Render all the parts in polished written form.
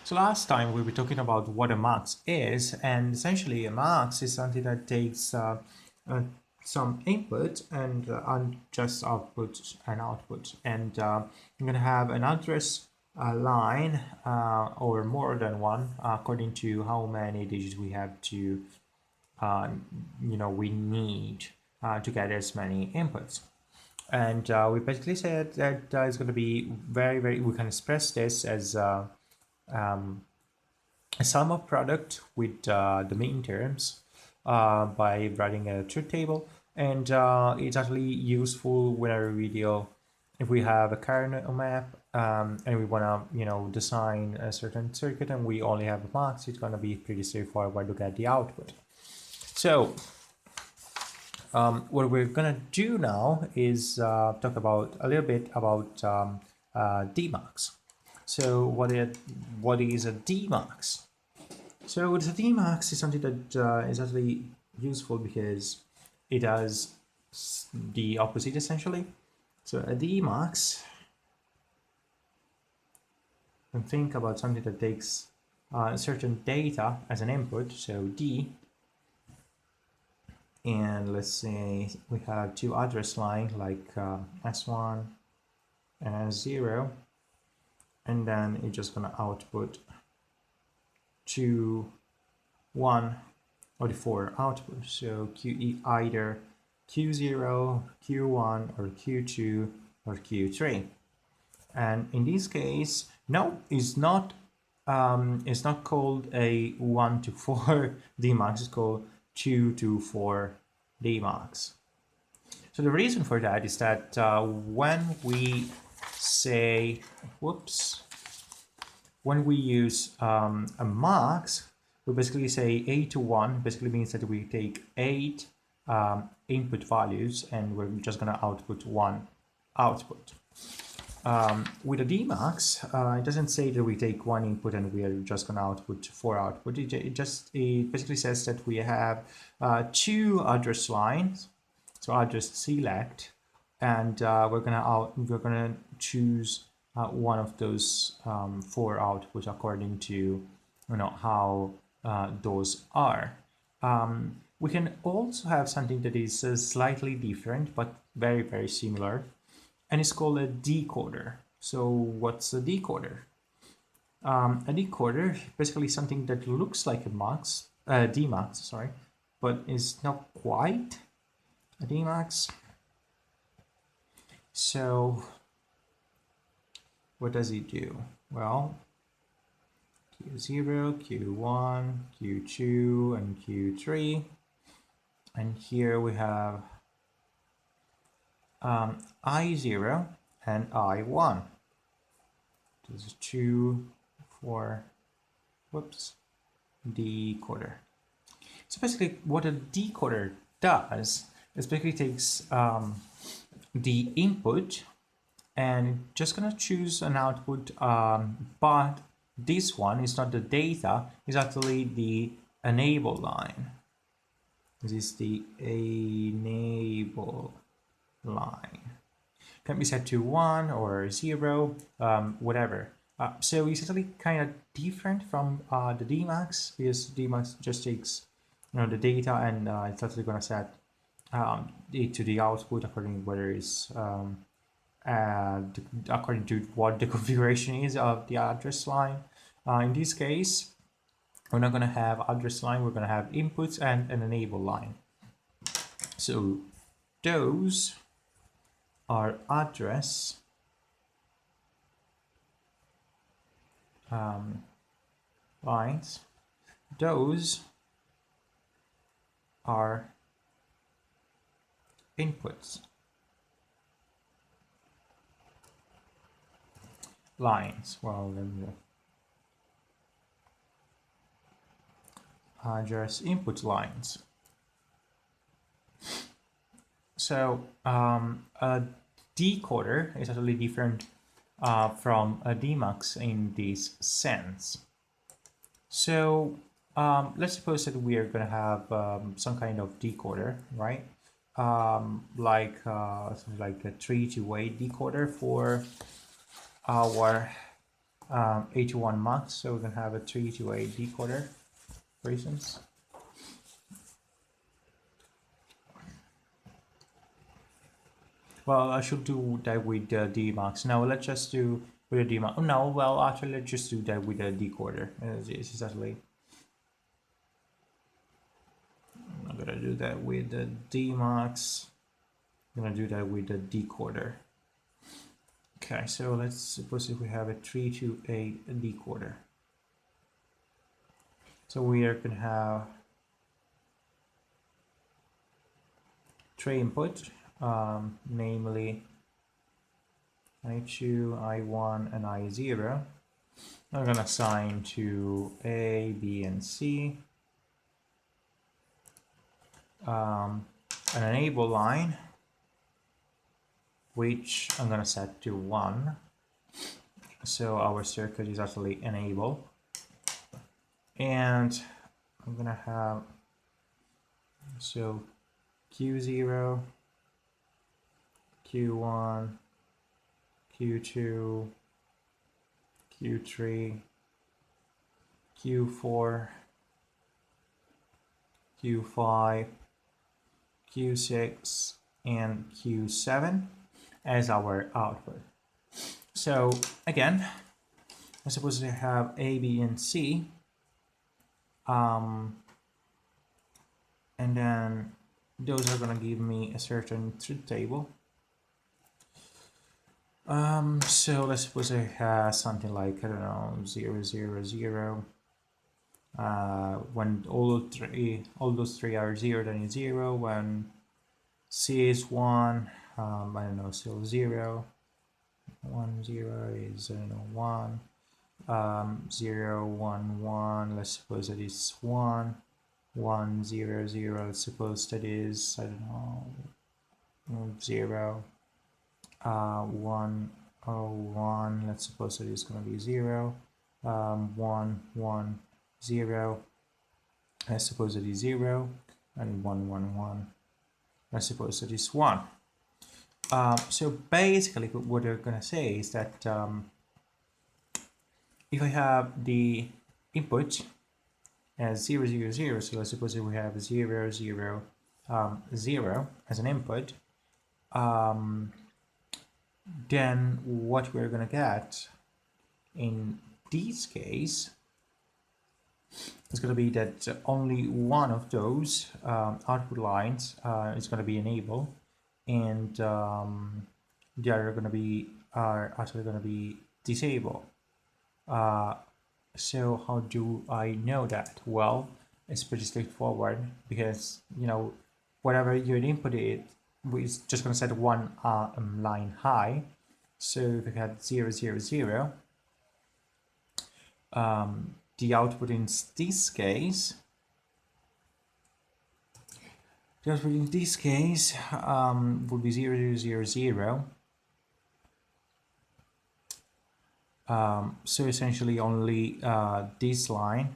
So last time we were talking about what a mux is, and essentially a mux is something that takes uh, some input and just output and output, and you're going to have an address line or more than one according to how many digits we have to we need to get as many inputs. And we basically said that it's going to be very, we can express this as a sum of product with the main terms by writing a truth table. And it's actually useful whenever we deal, if we have a kernel map and we want to, design a certain circuit and we only have a mux, it's going to be pretty straightforward to get the output. So what we're going to do now is talk about a little bit about Demux. So what is a Demux? So the Demux is something that is actually useful because it does the opposite essentially. So a Demux, can think about something that takes certain data as an input, so D, and let's say we have two address lines like S1 and S0, and then it's just gonna output to 1 or the 4 output. So either Q0, Q1, or Q2, or Q3. And in this case, no, it's not called a 1 to 4 Demux, it's called 2 to 4 Demux. So the reason for that is that when we say, when we use a mux, we basically say 8 to 1, basically means that we take 8 input values and we're just going to output 1 output. With a Demux, it doesn't say that we take 1 input and we are just going to output 4 output. It basically says that we have 2 address lines, so address select, and we're gonna choose one of those 4 outputs according to how those are. We can also have something that is slightly different but very similar, and it's called a decoder. So what's a decoder? A decoder basically something that looks like a Demux, sorry, but is not quite a Demux. So what does it do? Well, Q0, Q1, Q2, and Q3. And here we have I0 and I1. This is 2, 4, decoder. So basically what a decoder does is basically takes the input and just gonna choose an output, but this one is not the data, it's actually the enable line. This is the enable line. Can be set to 1 or 0, whatever. So it's actually kind of different from the Demux, because Demux just takes the data and it's actually going to set it to the output according whether it's according to what the configuration is of the address line. In this case, we're not going to have address line, we're going to have inputs and an enable line. So those are address lines. Those are inputs lines. Well, then address input lines. So a decoder is totally different from a Demux in this sense. So let's suppose that we are going to have some kind of decoder, right? Like something like a 3 to 8 decoder for our 8 to 1 max, so we're going to have a 3 to 8 decoder, for instance. Well, I should do that with the Dmax. Now let's just do with the Dmax. Oh, no, well, actually, let's just do that with the decoder. It's actually, I'm not gonna do that with the Dmax. I'm gonna do that with the decoder. Okay, so let's suppose if we have a 3 to 8 decoder. So we are gonna have 3 inputs, namely I2, I1, and I0. I'm gonna assign to A, B, and C an enable line, which I'm gonna set to 1. So our circuit is actually enable. And I'm gonna have, so Q0, Q1, Q2, Q3, Q4, Q5, Q6, and Q7 as our output. So again, I'm supposed to have A, B, and C. And then those are gonna give me a certain truth table. So let's suppose I have something like, I don't know, 0, 0, 0. When all those three are 0, then it's 0. When C is 1, I don't know, still 0. 1, 0 is, I don't know, 1. 0, 1, 1, let's suppose that is 1. 1, 0, 0, let's suppose that is, I don't know, 0. 1, 0, 1, let's suppose that is going to be 0. 1, 1, 0, let's suppose that is 0. And 1, 1, 1, let's suppose that is 1. So basically what we're going to say is that if I have the input as 0, 0, 0, so let's suppose we have 0, 0, 0 as an input, then what we're going to get in this case is going to be that only one of those output lines is going to be enabled, and the other are actually going to be disabled. So how do I know that? Well, it's pretty straightforward, because whatever your input is, we're just going to set one line high. So if we had 0, 0, 0, the output in this case, would be 0, 0, 0, 0. So essentially only this line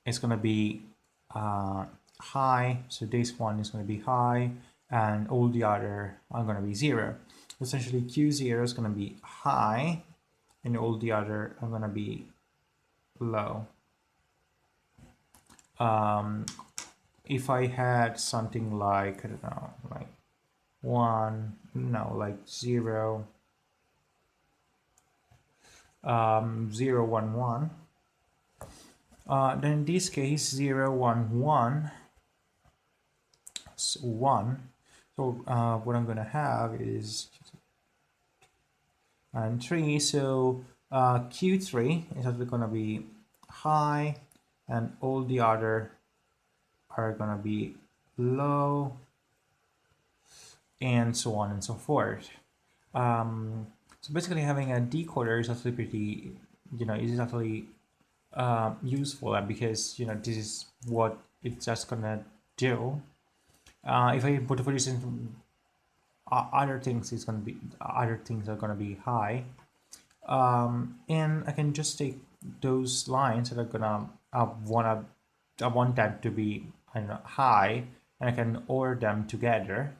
is going to be high, so this one is going to be high, and all the other are going to be 0. Essentially Q0 is going to be high, and all the other are going to be low. If I had something like, I don't know, like 1, no, like 0, 0, 1, 1, then in this case 0, 1, 1, 1. So what I'm gonna have is and 3. So Q3 is actually gonna be high, and all the other are gonna be low, and so on and so forth. So basically, having a decoder is actually pretty, is actually useful, because this is what it's just gonna do. If I put, for instance, other things are gonna be high, and I can just take those lines that are gonna I want them to be, I don't know, high, and I can order them together.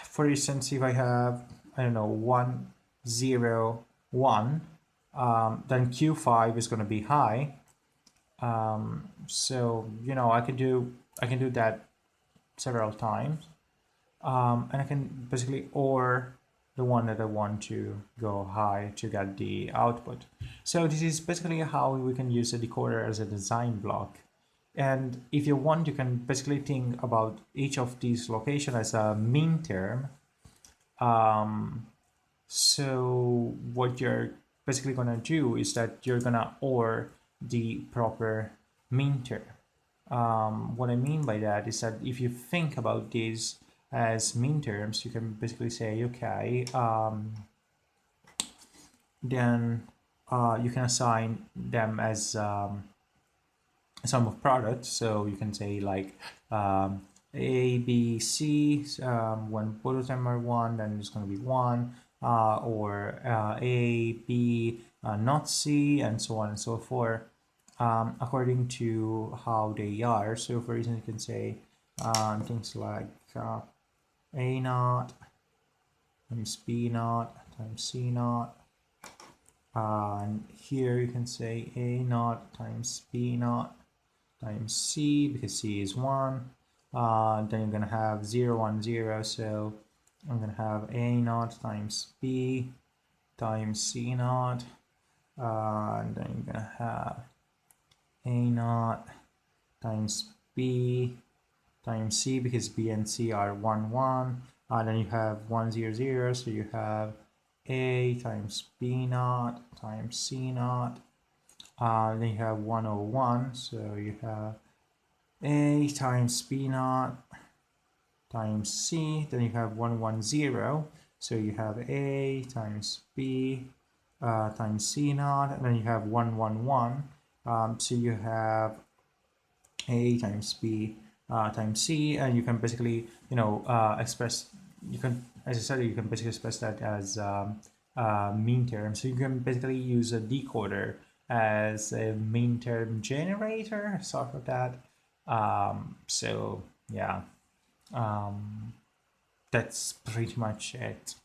For instance, if I have I don't know, 1, 0, 1, then Q5 is going to be high. So, you know, I can do that several times. And I can basically OR the one that I want to go high to get the output. So this is basically how we can use a decoder as a design block. And if you want, you can basically think about each of these locations as a min term. So what you're basically gonna do is that you're gonna OR the proper min term. What I mean by that is that if you think about these as min terms, you can basically say, okay, then you can assign them as sum of products. So you can say like A, B, C. When both of them are 1, then it's going to be 1. Or A, B, not C, and so on and so forth, according to how they are. So for instance, you can say things like A naught times B naught times C naught. And here you can say A naught times B naught times C, because C is 1. Then you're going to have 0, 1, 0. So I'm going to have A naught times B times C naught. And then you're going to have A naught times B times C, because B and C are 1, 1. Then you have 1, 0, 0. So you have A times B naught times C naught. Then you have 101, so you have A times B naught times C. Then you have 110, so you have A times B times C naught. And then you have 111, so you have A times B times C. And you can basically, you know, express, you can, as I said, you can basically express that as min term. So you can basically use a decoder as a min term generator, sort of that. So yeah, that's pretty much it.